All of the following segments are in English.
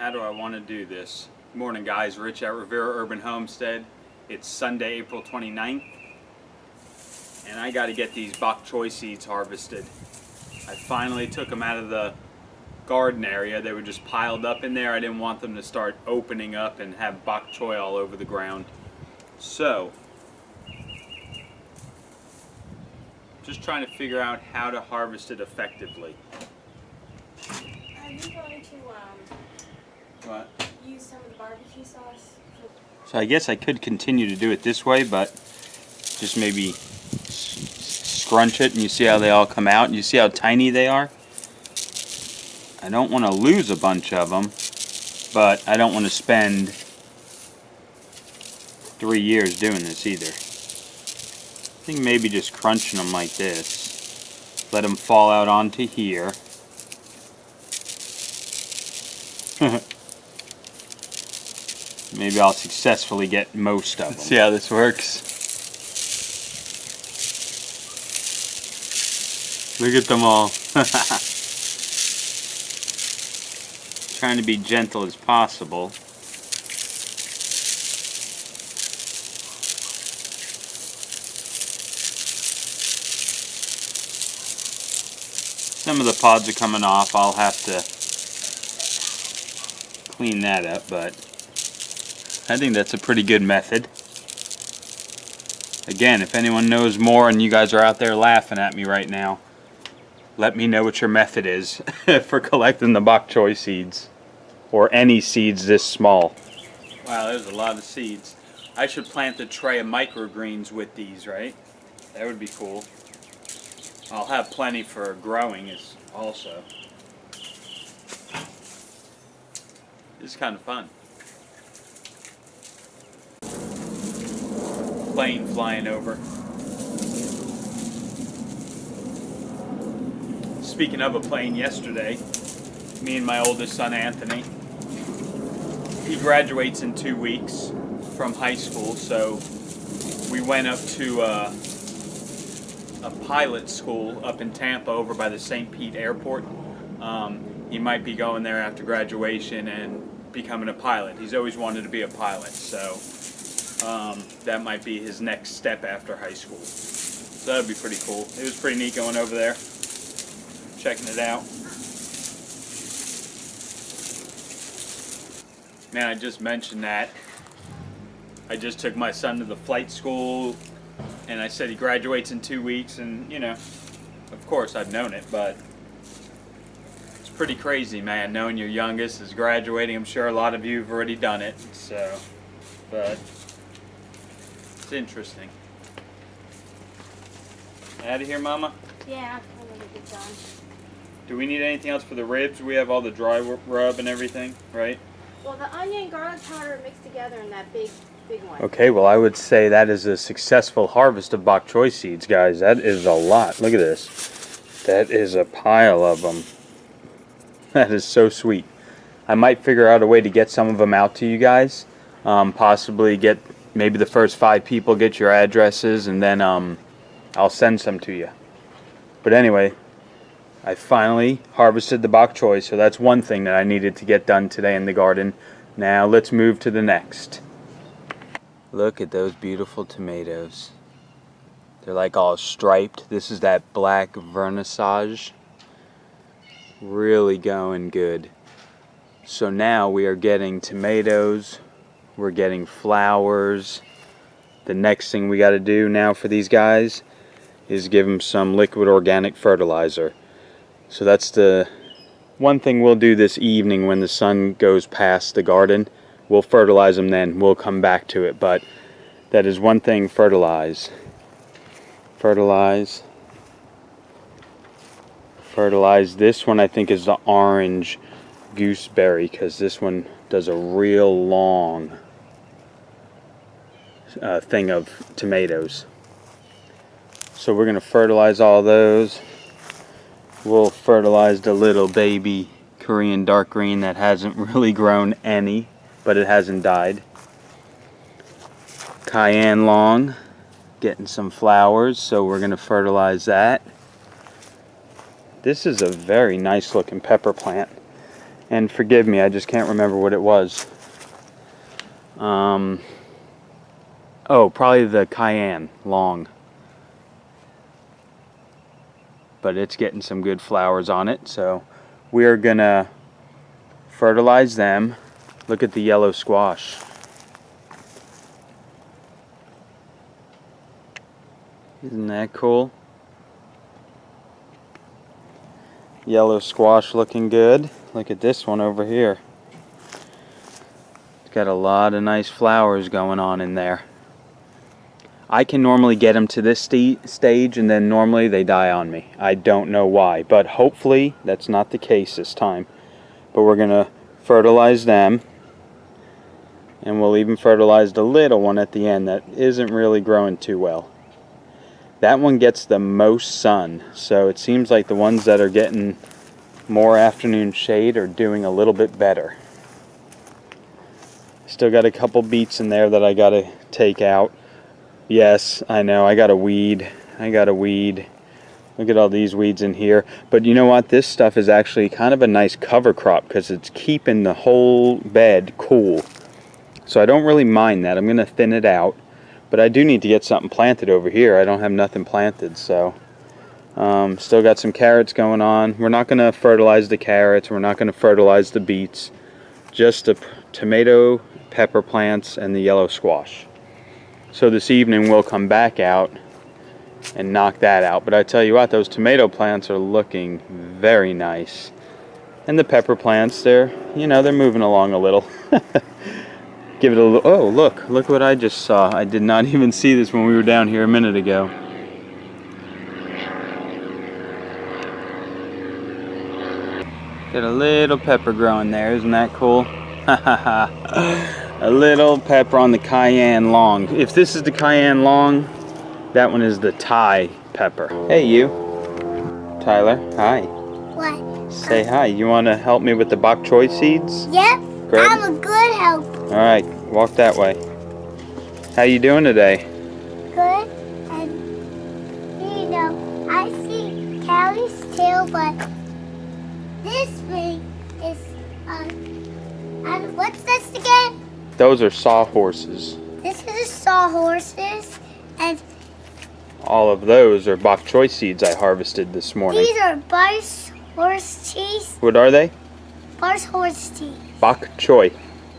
How do I want to do this? Good morning, guys. Rich at Rivera Urban Homestead. It's Sunday, April 29th, and I got to get these bok choy seeds harvested. I finally took them out of the garden area. They were just piled up in there. I didn't want them to start opening up and have bok choy all over the ground. So, just trying to figure out how to harvest it effectively. Are you going to What? use some of the barbecue sauce? So I guess I could continue to do it this way, but just maybe scrunch it, and you see how they all come out, and you see how tiny they are? I don't want to lose a bunch of them, but I don't want to spend 3 years doing this either. I think maybe just crunching them like this. Let them fall out onto here. Maybe I'll successfully get most of them. Let's see how this works. Look at them all. Trying to be gentle as possible. Some of the pods are coming off. I'll have to clean that up, but I think that's a pretty good method. Again, if anyone knows more and you guys are out there laughing at me right now, let me know what your method is for collecting the bok choy seeds, or any seeds this small. Wow, there's a lot of seeds. I should plant a tray of microgreens with these, right? That would be cool. I'll have plenty for growing also. This is kind of fun. Plane flying over. Speaking of a plane, yesterday, me and my oldest son Anthony, he graduates in 2 weeks from high school, so we went up to a pilot school up in Tampa over by the St. Pete airport. He might be going there after graduation and becoming a pilot. He's always wanted to be a pilot, so that might be his next step after high school. So that would be pretty cool. It was pretty neat going over there, checking it out. Man, I just mentioned that. I just took my son to the flight school, and I said he graduates in 2 weeks, and you know, of course I've known it, but it's pretty crazy, man, knowing your youngest is graduating. I'm sure a lot of you have already done it, so, but it's interesting. Out of here, Mama? Yeah, I'm going to get done. Do we need anything else for the ribs? We have all the dry rub and everything, right? Well, the onion and garlic powder are mixed together in that big one. Okay, well I would say that is a successful harvest of bok choy seeds, guys. That is a lot. Look at this. That is a pile of them. That is so sweet. I might figure out a way to get some of them out to you guys. Possibly get maybe the first 5 people, get your addresses, and then I'll send some to you. But anyway, I finally harvested the bok choy, so that's one thing that I needed to get done today in the garden. Now let's move to the next. Look at those beautiful tomatoes. They're like all striped. This is that black vernissage. Really going good. So now we are getting tomatoes. We're getting flowers. The next thing we got to do now for these guys is give them some liquid organic fertilizer. So that's the one thing we'll do this evening when the sun goes past the garden. We'll fertilize them then. We'll come back to it. But that is one thing, fertilize. Fertilize. Fertilize. This one I think is the orange gooseberry, because this one does a real long thing of tomatoes. So we're going to fertilize all those. We'll fertilize the little baby Korean dark green that hasn't really grown any, but it hasn't died. Cayenne long, getting some flowers, so we're going to fertilize that. This is a very nice looking pepper plant. And forgive me, I just can't remember what it was. Oh, probably the cayenne long. But it's getting some good flowers on it, so we're gonna fertilize them. Look at the yellow squash. Isn't that cool? Yellow squash looking good. Look at this one over here. It's got a lot of nice flowers going on in there. I can normally get them to this stage and then normally they die on me. I don't know why, but hopefully that's not the case this time. But we're gonna fertilize them, and we'll even fertilize the little one at the end that isn't really growing too well. That one gets the most sun, so it seems like the ones that are getting more afternoon shade are doing a little bit better. Still got a couple beets in there that I gotta take out. Yes, I know, I got a weed. Look at all these weeds in here. But you know what? This stuff is actually kind of a nice cover crop because it's keeping the whole bed cool. So I don't really mind that. I'm going to thin it out. But I do need to get something planted over here. I don't have nothing planted, so... still got some carrots going on. We're not going to fertilize the carrots. We're not going to fertilize the beets. Just the tomato, pepper plants, and the yellow squash. So this evening we'll come back out and knock that out. But I tell you what, those tomato plants are looking very nice. And the pepper plants, they're moving along a little. Give it a little, oh look what I just saw. I did not even see this when we were down here a minute ago. Got a little pepper growing there, isn't that cool? A little pepper on the cayenne long. If this is the cayenne long, that one is the Thai pepper. Hey you, Tyler, hi. What? Say hi. You want to help me with the bok choy seeds? Yep, Great. I'm a good helper. All right, walk that way. How you doing today? Good, and I see Callie's tail, but this thing is, and what's this again? Those are sawhorses. This is sawhorses, and All of those are bok choy seeds I harvested this morning. these are Bars horse cheese. What are they? Bars horse cheese. Bok choy.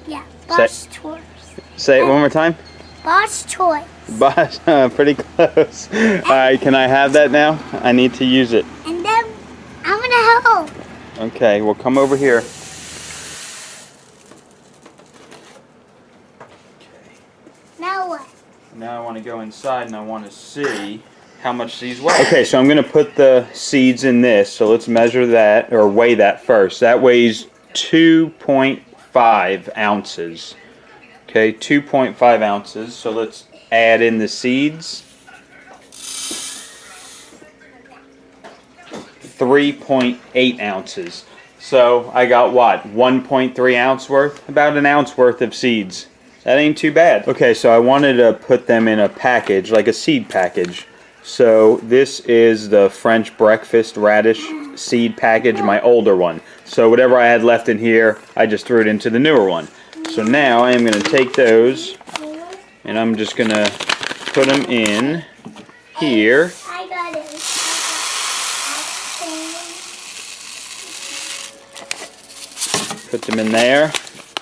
Yeah, Bars choice. Say it one more time. Bars choice. Bok, pretty close. All right, can I have that now? I need to use it. And then I'm gonna help. Okay, well come over here. Now what? Now I want to go inside and I want to see how much these weigh. Okay, so I'm going to put the seeds in this. So let's measure that, or weigh that first. That weighs 2.5 ounces. Okay, 2.5 ounces. So let's add in the seeds. 3.8 ounces. So I got what? 1.3 ounce worth? About an ounce worth of seeds. That ain't too bad. Okay, so I wanted to put them in a package, like a seed package. So this is the French breakfast radish seed package, my older one. So whatever I had left in here, I just threw it into the newer one. So now I am going to take those, and I'm just going to put them in here. I got it. Put them in there,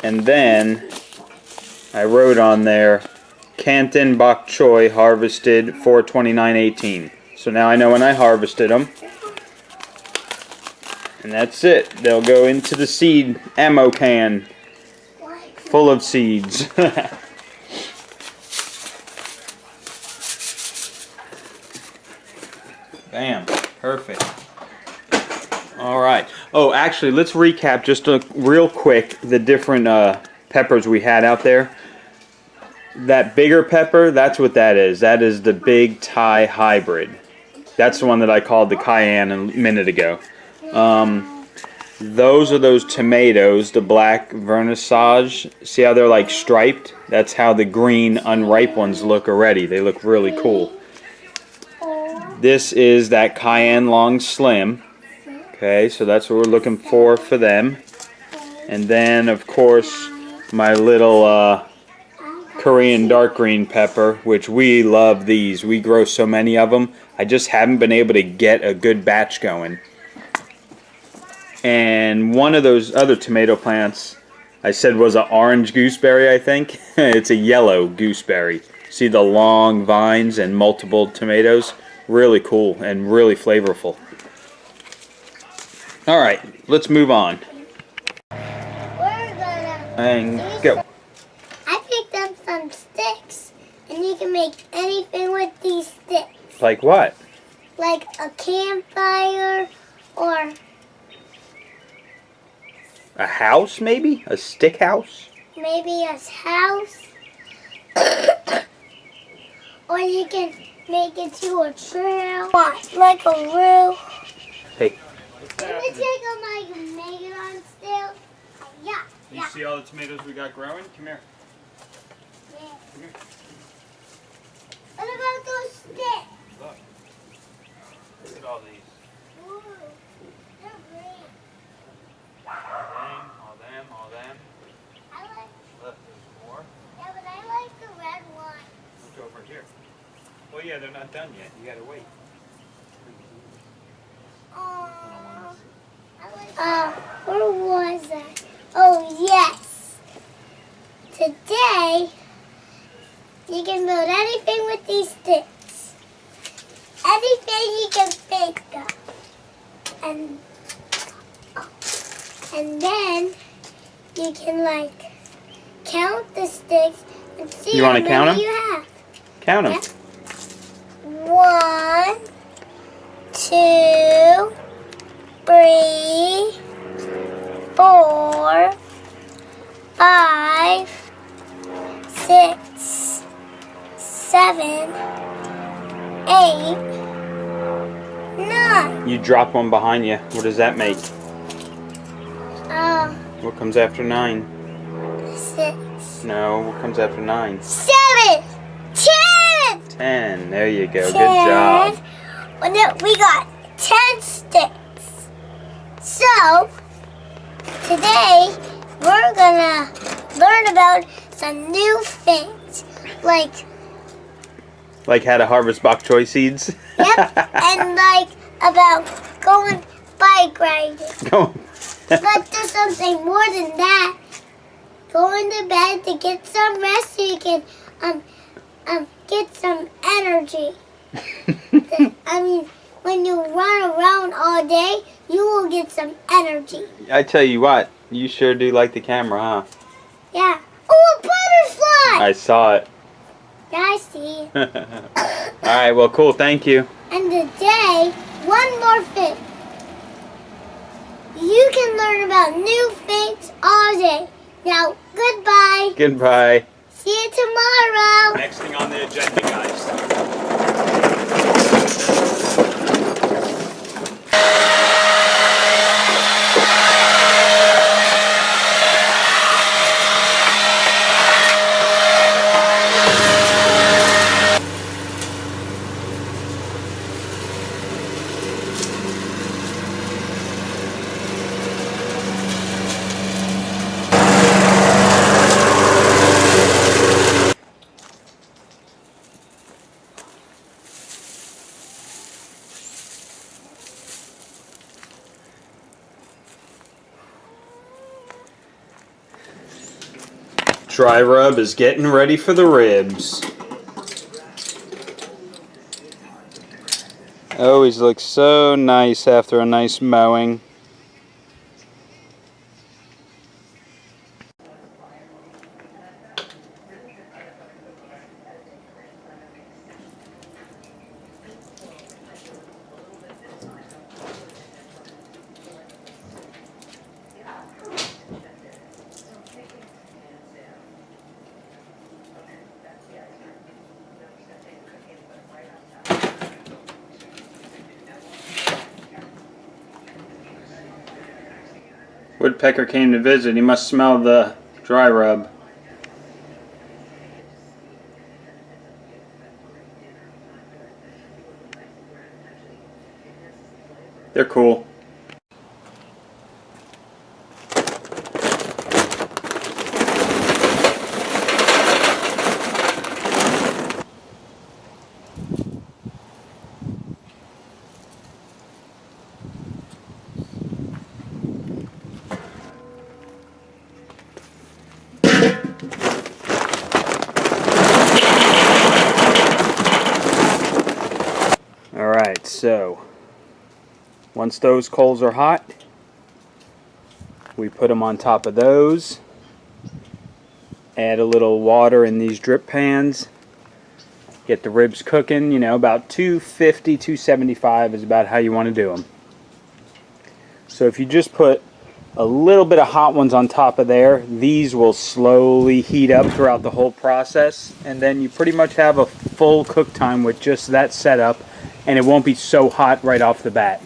and then I wrote on there, Canton bok choy harvested 4/29/18. So now I know when I harvested them. And that's it. They'll go into the seed ammo can full of seeds. Bam. Perfect. Alright. Oh, actually, let's recap just real quick the different peppers we had out there. That bigger pepper, that's what that is. That is the big Thai hybrid. That's the one that I called the cayenne a minute ago. Those are those tomatoes, the black vernissage. See how they're like striped? That's how the green unripe ones look already. They look really cool. This is that cayenne long slim. Okay, so that's what we're looking for them. And then, of course, my little Korean dark green pepper, which we love these. We grow so many of them. I just haven't been able to get a good batch going. And one of those other tomato plants I said was an orange gooseberry, I think. It's a yellow gooseberry. See the long vines and multiple tomatoes? Really cool and really flavorful. Alright, let's move on. We're gonna And go. I picked up some sticks, and you can make anything with these sticks. Like what? Like a campfire, or A house, maybe? A stick house? maybe a house. Or you can make it to a trail. Like a roof. Hey. Let me take a make it on still. Yeah. You see all the tomatoes we got growing? Come here. Yeah. Come here. What about those sticks? Look. Look at all these. Ooh, they're green. All them. I like, Look, there's more. yeah, but I like the red one. Look over here. Well, yeah, they're not done yet. You gotta wait. Where was that? Oh, yes. Today, you can build anything with these sticks. Anything you can think of. And then, you can, like, count the sticks and see You how wanna count 'em? many you have. Count them. Yeah. 1, 2, 3, 4, 5, 6, 7, 8, 9. You drop one behind you. What does that make? What comes after 9? 6, No, what comes after 9? 7, 10. 10. There you go. 10. Good job. Well, no, we got 10 sticks. So, today we're gonna learn about some new things. Like how to harvest bok choy seeds? Yep, and like about going bike riding. Go. But there's something more than that. Going to bed to get some rest so you can get some energy. I mean, when you run around all day, you will get some energy. I tell you what, you sure do like the camera, huh? Yeah. Oh, a butterfly! I saw it. Yeah, I see. Alright, well, cool. Thank you. And today, one more thing. You can learn about new things all day. Now, goodbye. Goodbye. See you tomorrow. Next thing on the agenda, guys. Dry rub is getting ready for the ribs. Always looks so nice after a nice mowing. Woodpecker came to visit. He must smell the dry rub. They're cool. So once those coals are hot, we put them on top of those. Add a little water in these drip pans. Get the ribs cooking, you know, about 250, 275 is about how you want to do them. So if you just put a little bit of hot ones on top of there, these will slowly heat up throughout the whole process, and then you pretty much have a full cook time with just that setup, and it won't be so hot right off the bat.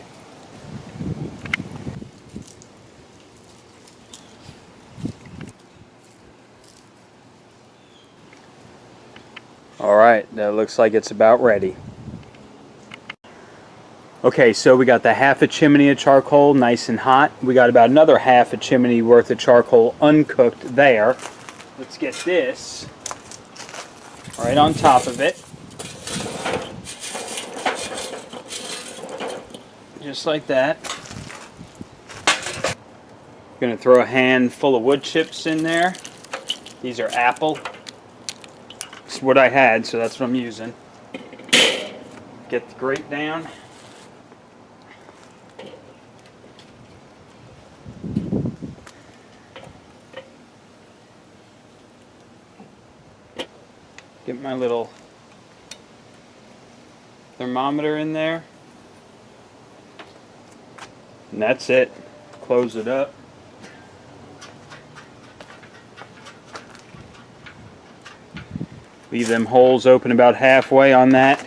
Alright, that looks like it's about ready. Okay, so we got the half a chimney of charcoal nice and hot. We got about another half a chimney worth of charcoal uncooked there. Let's get this right on top of it. Just like that. Gonna throw a handful of wood chips in there. These are apple. It's what I had, so that's what I'm using. Get the grate down. Get my little thermometer in there. And that's it. Close it up. Leave them holes open about halfway on that.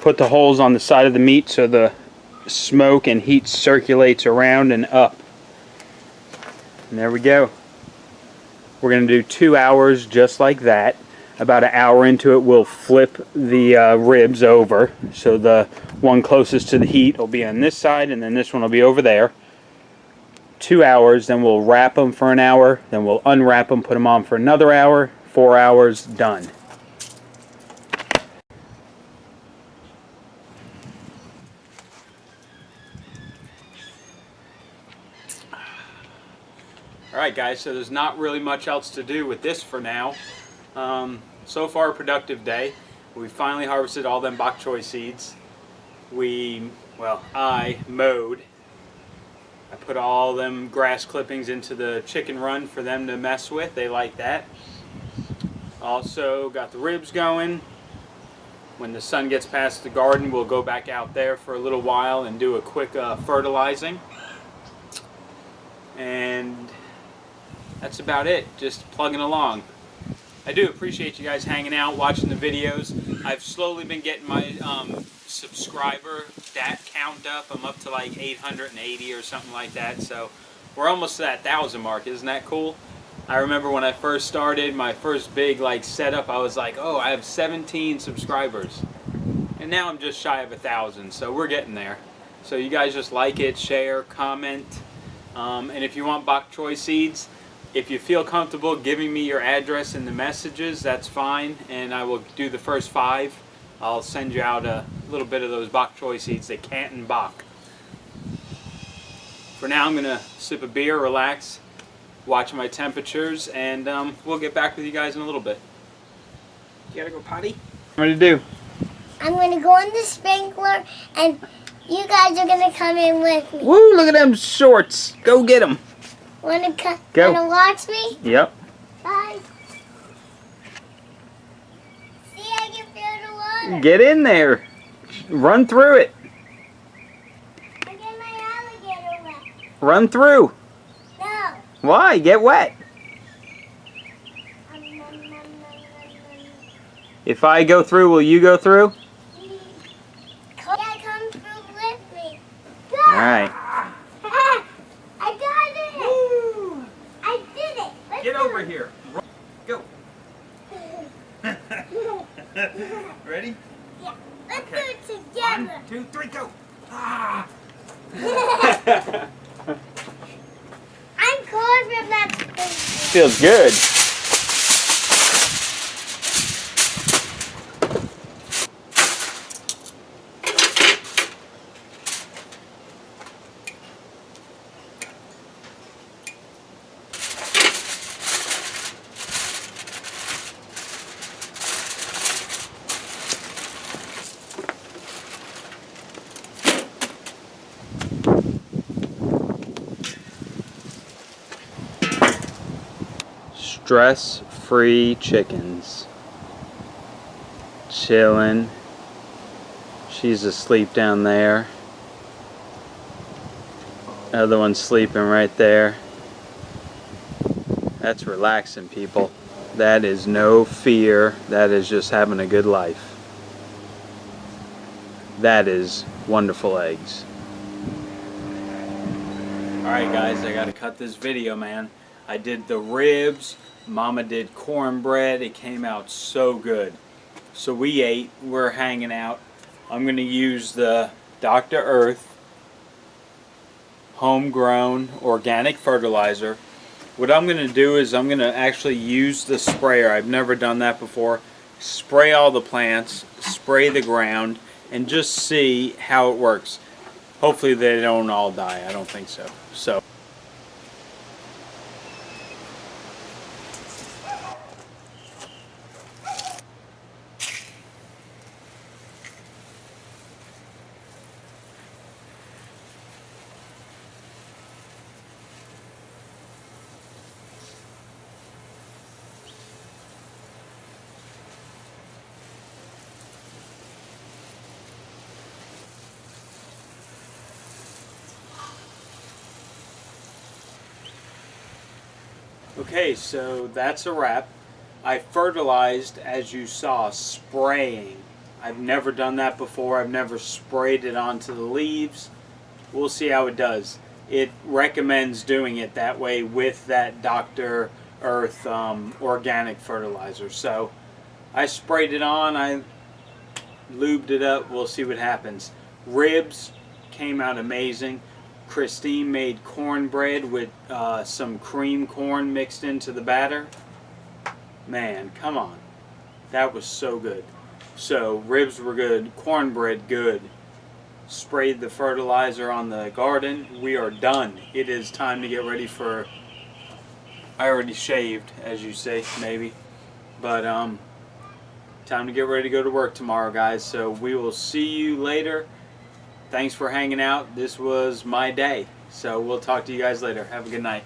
Put the holes on the side of the meat so the smoke and heat circulates around and up. And there we go. We're going to do 2 hours just like that. About an hour into it, we'll flip the ribs over. So the one closest to the heat will be on this side, and then this one will be over there. 2 hours, then we'll wrap them for an hour, then we'll unwrap them, put them on for another hour. 4 hours, done. Alright guys, so there's not really much else to do with this for now. So far a productive day. We finally harvested all them bok choy seeds. I mowed. I put all them grass clippings into the chicken run for them to mess with. They like that. Also got the ribs going. When the sun gets past the garden, we'll go back out there for a little while and do a quick fertilizing. And that's about it. Just plugging along. I do appreciate you guys hanging out, watching the videos. I've slowly been getting my subscriber count up. I'm up to like 880 or something like that. So we're almost to that 1,000 mark. Isn't that cool? I remember when I first started my first big setup, I was like, oh, I have 17 subscribers. And now I'm just shy of 1,000. So we're getting there. So you guys just like it, share, comment. And if you want bok choy seeds, if you feel comfortable giving me your address in the messages, that's fine, and I will do the first 5. I'll send you out a little bit of those bok choy seeds, the Canton bok. For now, I'm going to sip a beer, relax, watch my temperatures, and we'll get back with you guys in a little bit. You gotta go potty? What do you do? I'm going to go in the sprinkler, and you guys are going to come in with me. Woo, look at them shorts. Go get them. Wanna watch me? Yep. Bye. See, I can feel the water. Get in there. Run through it. I get my alligator wet. Run through. No. Why? Get wet. If I go through, will you go through? Yeah, come through with me. Go. All right. I got it. I did it. Let's Get do over it. here. Go. Ready? Yeah. Let's Okay. do it together. 1, 2, 3, go. Ah. I'm cold from that thing. Feels good. stress-free chickens. Chilling. She's asleep down there. Other one's sleeping right there. That's relaxing, people. That is no fear. That is just having a good life. That is wonderful eggs. Alright guys, I gotta cut this video, man. I did the ribs. Mama did cornbread. It came out so good. So we ate. We're hanging out. I'm gonna use the Dr. Earth homegrown organic fertilizer. What I'm going to do is I'm going to actually use the sprayer. I've never done that before. Spray all the plants, spray the ground, and just see how it works. Hopefully they don't all die. I don't think so. Okay, so that's a wrap. I fertilized, as you saw, spraying. I've never done that before. I've never sprayed it onto the leaves. We'll see how it does. It recommends doing it that way with that Dr. Earth organic fertilizer. So I sprayed it on. I lubed it up. We'll see what happens. Ribs came out amazing. Christine made cornbread with some cream corn mixed into the batter. Man, come on. That was so good. So, ribs were good. Cornbread, good. Sprayed the fertilizer on the garden. We are done. It is time to get ready for... I already shaved, as you say, maybe. But, time to get ready to go to work tomorrow, guys. So, we will see you later. Thanks for hanging out. This was my day. So we'll talk to you guys later. Have a good night.